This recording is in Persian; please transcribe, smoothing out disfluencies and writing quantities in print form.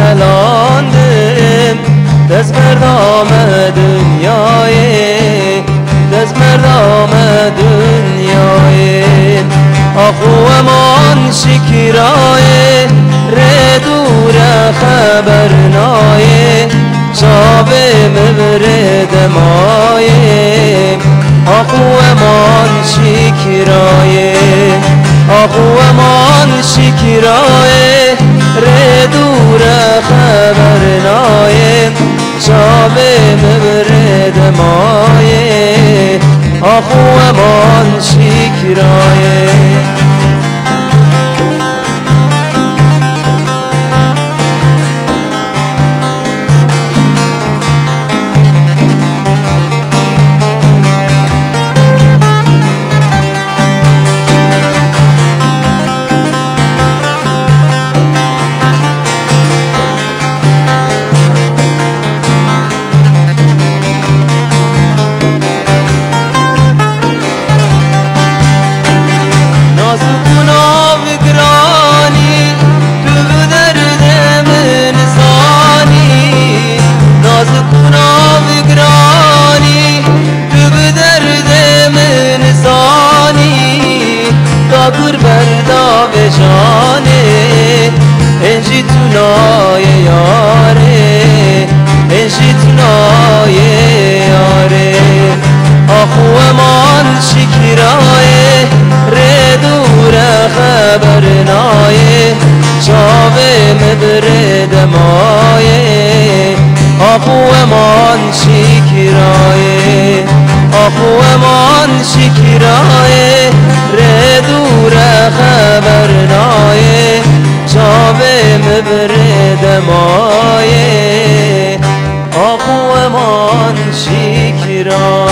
خلاندم دست مردم دنیای دست مردم دنیای آخو من شکرای ردور خبر نای شابه مبرد مای آخو من شکرای آخو من شکرای ردور خبر نای شابه مبرد مای آخو من شکرای گر بردا به جانه انجی تونای یاره انجی تونای یاره آخو من شکرای ردور خبر نای جاوه مبرد مایه آخو من شکرای آخو من شکرای ردور خبر نای جاوه مبرد مایه آخو من شکرای